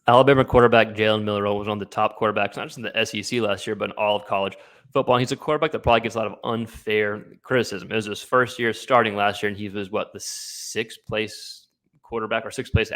Alabama quarterback Jalen Milroe was one of the top quarterbacks, not just in the SEC last year, but in all of college football. And he's a quarterback that probably gets a lot of unfair criticism. It was his first year starting last year, and he was the sixth place quarterback or sixth place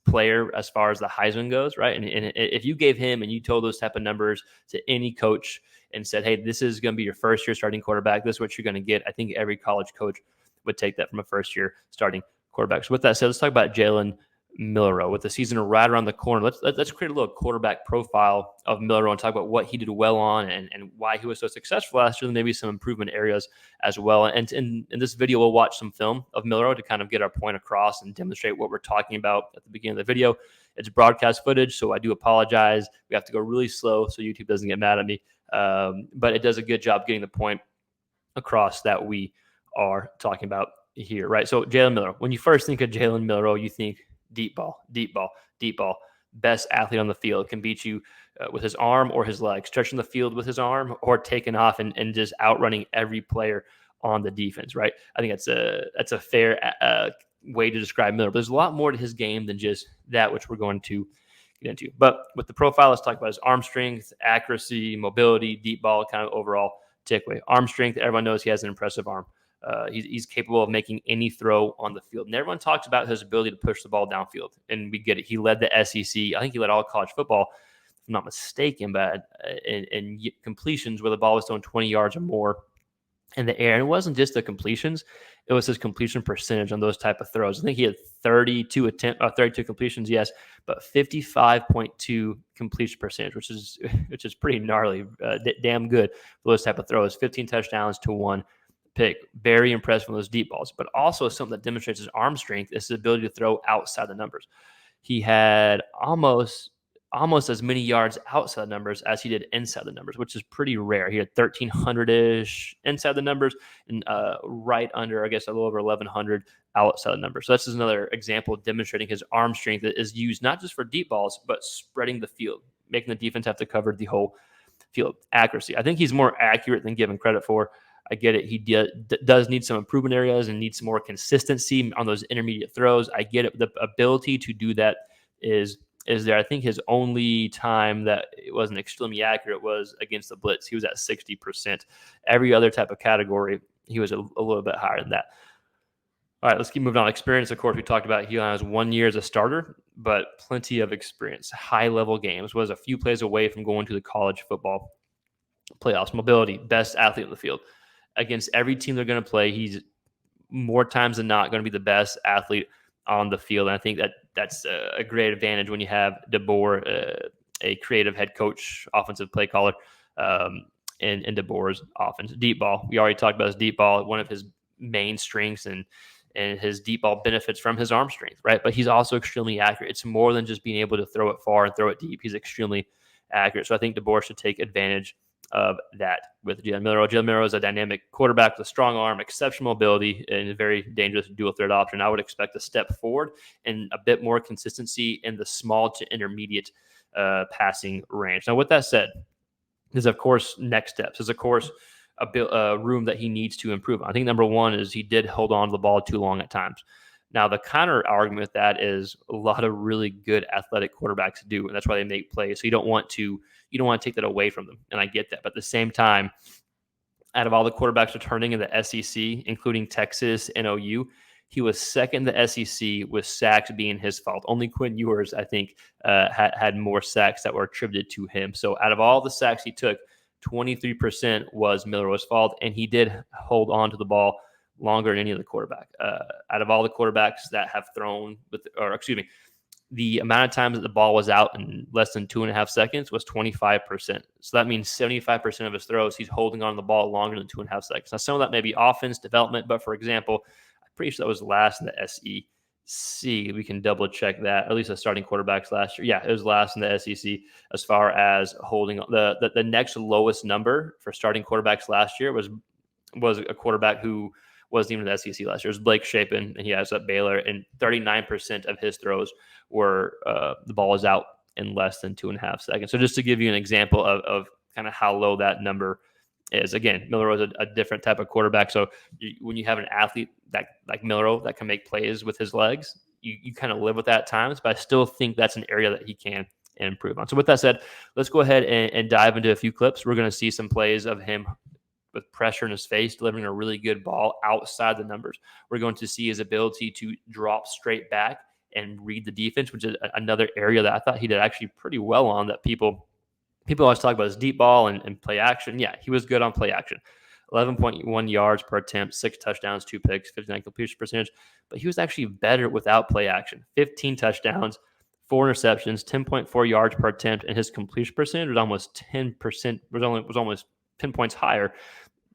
player as far as the Heisman goes, right? And if you gave him and you told those type of numbers to any coach and said, "Hey, this is going to be your first year starting quarterback. This is what you're going to get," I think every college coach would take that from a first year starting quarterback. So with that said, let's talk about Jalen Milroe. With the season right around the corner, let's create a little quarterback profile of Milroe and talk about what he did well on and why he was so successful last year, and maybe some improvement areas as well. And in this video, we'll watch some film of Milroe to kind of get our point across and demonstrate what we're talking about at the beginning of the video. It's broadcast footage, so I do apologize. We have to go really slow so YouTube doesn't get mad at me. But it does a good job getting the point across that we are talking about here, right? So Jalen Milroe, when you first think of Jalen Milroe, you think deep ball, deep ball, deep ball. Best athlete on the field, can beat you with his arm or his leg, stretching the field with his arm or taking off and just outrunning every player on the defense, right? I think that's a fair way to describe Miller. But there's a lot more to his game than just that, which we're going to get into. But with the profile, let's talk about his arm strength, accuracy, mobility, deep ball, kind of overall takeaway. Arm strength, everyone knows he has an impressive arm. He's capable of making any throw on the field. And everyone talks about his ability to push the ball downfield, and we get it. He led the SEC. I think he led all college football, if I'm not mistaken, but in completions where the ball was thrown 20 yards or more in the air. And it wasn't just the completions; it was his completion percentage on those type of throws. I think he had 32 completions, yes, but 55.2 completion percentage, which is pretty gnarly, damn good for those type of throws. 15 touchdowns to 1 pick. Very impressed with those deep balls, but also something that demonstrates his arm strength is his ability to throw outside the numbers. He had almost as many yards outside the numbers as he did inside the numbers, which is pretty rare. He had 1,300-ish inside the numbers and right under, I guess, a little over 1,100 outside the numbers. So that's just another example demonstrating his arm strength that is used not just for deep balls, but spreading the field, making the defense have to cover the whole field. Accuracy. I think he's more accurate than given credit for. I get it. He does need some improvement areas and needs some more consistency on those intermediate throws. I get it. The ability to do that is there. I think his only time that it wasn't extremely accurate was against the blitz. He was at 60%. Every other type of category, he was a little bit higher than that. All right, let's keep moving on. Experience, of course, we talked about he has 1 year as a starter, but plenty of experience. High-level games. Was a few plays away from going to the college football playoffs. Mobility, best athlete on the field. Against every team they're going to play, he's more times than not going to be the best athlete on the field. And I think that's a great advantage when you have DeBoer, a creative head coach, offensive play caller, in DeBoer's offense. Deep ball. We already talked about his deep ball, one of his main strengths, and his deep ball benefits from his arm strength, right? But he's also extremely accurate. It's more than just being able to throw it far and throw it deep. He's extremely accurate. So I think DeBoer should take advantage of that with Jalen Milroe. Jalen Milroe is a dynamic quarterback with a strong arm, exceptional ability, and a very dangerous dual threat option. I would expect a step forward and a bit more consistency in the small to intermediate passing range. Now, with that said, there's, of course, next steps. There's, of course, a room that he needs to improve. I think number one is he did hold on to the ball too long at times. Now, the counter argument with that is a lot of really good athletic quarterbacks do, and that's why they make plays. So you don't want to take that away from them, and I get that. But at the same time, out of all the quarterbacks returning in the SEC, including Texas and OU, he was second in the SEC with sacks being his fault. Only Quinn Ewers, I think, had more sacks that were attributed to him. So out of all the sacks he took, 23% was Milroe's fault, and he did hold on to the ball longer than any other quarterback. Out of all the quarterbacks that have thrown the amount of times that the ball was out in less than 2.5 seconds was 25%. So that means 75% of his throws, he's holding on to the ball longer than 2.5 seconds. Now, some of that may be offense development, but for example, I'm pretty sure that was last in the SEC. We can double check that. At least the starting quarterbacks last year. Yeah, it was last in the SEC as far as holding on. The next lowest number for starting quarterbacks last year was a quarterback who wasn't even in the SEC last year. It was Blake Shapen, and he has at Baylor, and 39% of his throws were the ball was out in less than 2.5 seconds. So just to give you an example of kind of how low that number is. Again, Milroe is a different type of quarterback. So when you have an athlete like Milroe that can make plays with his legs, you kind of live with that at times, but I still think that's an area that he can improve on. So with that said, let's go ahead and dive into a few clips. We're going to see some plays of him with pressure in his face, delivering a really good ball outside the numbers. We're going to see his ability to drop straight back and read the defense, which is another area that I thought he did actually pretty well on, that people always talk about his deep ball and play action. Yeah, he was good on play action. 11.1 yards per attempt, 6 touchdowns, 2 picks, 59 completion percentage. But he was actually better without play action. 15 touchdowns, 4 interceptions, 10.4 yards per attempt, and his completion percentage was almost 10%. Was almost 10 points higher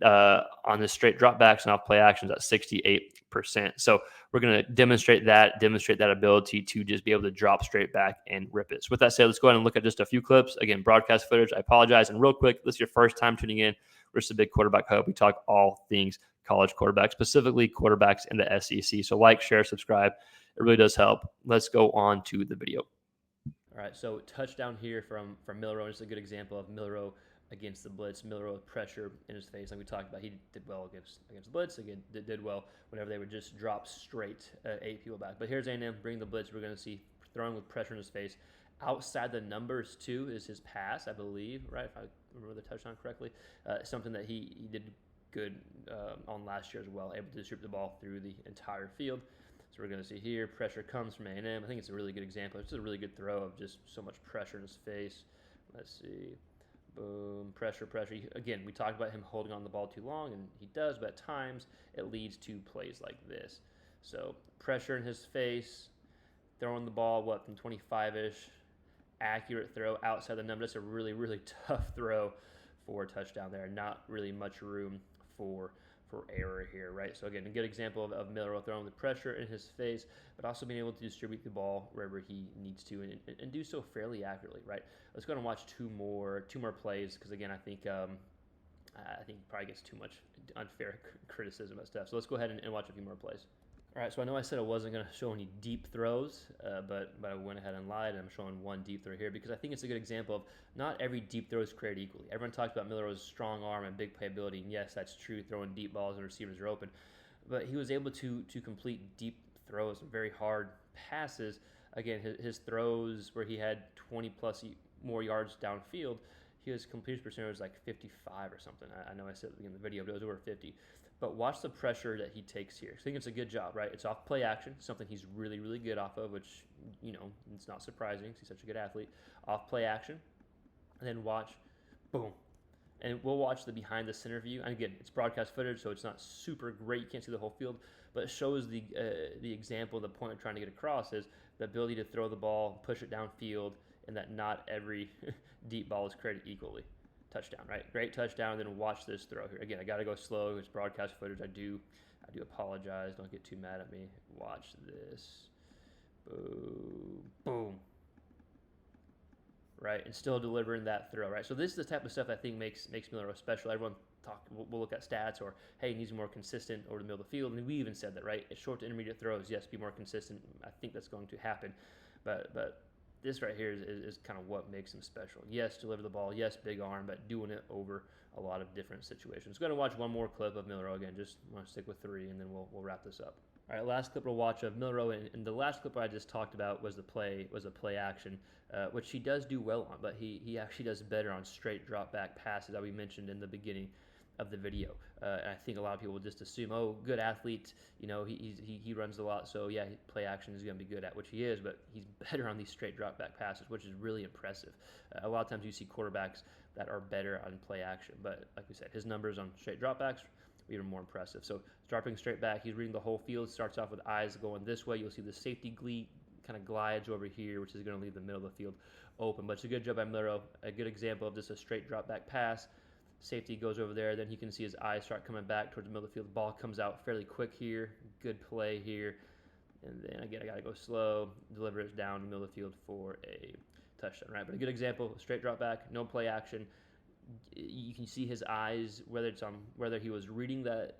on the straight dropbacks and off play actions at 68%. So we're going to demonstrate that ability to just be able to drop straight back and rip it. So with that said, let's go ahead and look at just a few clips. Again, broadcast footage. I apologize. And real quick, this is your first time tuning in. We're just a big quarterback hub. We talk all things college quarterbacks, specifically quarterbacks in the SEC. So like, share, subscribe. It really does help. Let's go on to the video. All right, so touchdown here from Milroe. Just a good example of Milroe against the blitz. Milroe with pressure in his face, like we talked about. He did well against the blitz. Again, did well whenever they would just drop straight 8 people back. But here's A&M bring the blitz. We're going to see throwing with pressure in his face. Outside the numbers too is his pass, I believe, right? If I remember the touchdown correctly, something that he did good on last year as well, able to distribute the ball through the entire field. So we're going to see here, pressure comes from A&M. I think it's a really good example. It's just a really good throw of just so much pressure in his face. Let's see. Boom, pressure. Again, we talked about him holding on the ball too long, and he does, but at times it leads to plays like this. So pressure in his face, throwing the ball, from 25-ish, accurate throw outside the number. That's a really, really tough throw for a touchdown there. Not really much room for error here, right? So again, a good example of Milroe throwing the pressure in his face, but also being able to distribute the ball wherever he needs to and do so fairly accurately, right? Let's go and watch two more plays, because again, I think probably gets too much unfair criticism of stuff. So let's go ahead and watch a few more plays. All right, so I know I said I wasn't going to show any deep throws, but I went ahead and lied, and I'm showing one deep throw here because I think it's a good example of not every deep throw is created equally. Everyone talks about Milroe's strong arm and big playability, and yes, that's true, throwing deep balls and receivers are open, but he was able to complete deep throws, very hard passes. Again, his throws where he had 20-plus more yards downfield, his completion percentage was like 55 or something. I know I said in the video, but it was over 50. But watch the pressure that he takes here. I think it's a good job, right? It's off play action, something he's really, really good off of, which, it's not surprising because he's such a good athlete. Off play action, and then watch, boom. And we'll watch the behind the center view. And again, it's broadcast footage, so it's not super great. You can't see the whole field, but it shows the example, the point I'm trying to get across is the ability to throw the ball, push it downfield, and that not every deep ball is created equally. Touchdown, right? Great touchdown. Then watch this throw here. Again, I got to go slow. It's broadcast footage. I do apologize. Don't get too mad at me. Watch this. Boom. Boom. Right? And still delivering that throw, right? So this is the type of stuff I think makes Milroe special. Everyone we'll look at stats or, hey, he needs to be more consistent over the middle of the field. And we even said that, right? It's short to intermediate throws, yes, be more consistent. I think that's going to happen. But this right here is kind of what makes him special. Yes, deliver the ball. Yes, big arm, but doing it over a lot of different situations. Going to watch one more clip of Milroe again. Just want to stick with 3, and then we'll wrap this up. All right, last clip we'll watch of Milroe, and the last clip I just talked about was a play action, which he does do well on, but he actually does better on straight drop back passes that we mentioned in the beginning of the video. And I think a lot of people will just assume, oh, good athlete, he runs a lot, so yeah, play action is going to be good at, which he is, but he's better on these straight drop back passes, which is really impressive. A lot of times you see quarterbacks that are better on play action, but like we said, his numbers on straight drop backs even more impressive. So dropping straight back, he's reading the whole field, starts off with eyes going this way. You'll see the safety kind of glides over here, which is going to leave the middle of the field open. But it's a good job by Milroe, a good example of just a straight drop back pass. Safety goes over there, then he can see his eyes start coming back towards the middle of the field. The ball comes out fairly quick here. Good play here. And then again, I got to go slow, deliver it down the middle of the field for a touchdown, right? But a good example, straight drop back, no play action. You can see his eyes, whether he was reading the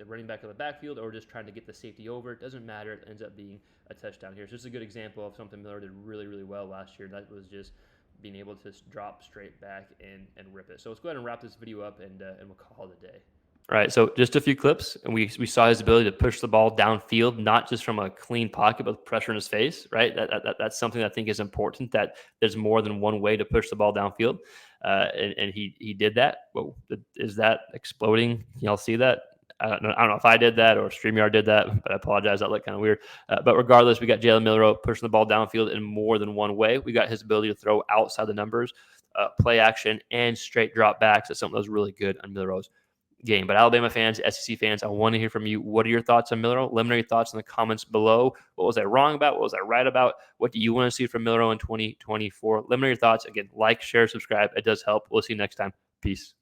running back of the backfield or just trying to get the safety over. It doesn't matter. It ends up being a touchdown here. So it's a good example of something Milroe did really, really well last year. That was just being able to drop straight back and rip it. So let's go ahead and wrap this video up, and we'll call it a day. Right. So just a few clips, and we saw his ability to push the ball downfield, not just from a clean pocket, but with pressure in his face. Right. That's something that I think is important. That there's more than one way to push the ball downfield, and he did that. Well, is that exploding? Y'all see that? I don't know if I did that or StreamYard did that, but I apologize. That looked kind of weird. But regardless, we got Jalen Milroe pushing the ball downfield in more than one way. We got his ability to throw outside the numbers, play action, and straight drop backs. That's something that was really good on Milroe's game. But Alabama fans, SEC fans, I want to hear from you. What are your thoughts on Milroe? Let me know your thoughts in the comments below. What was I wrong about? What was I right about? What do you want to see from Milroe in 2024? Let me know your thoughts. Again, like, share, subscribe. It does help. We'll see you next time. Peace.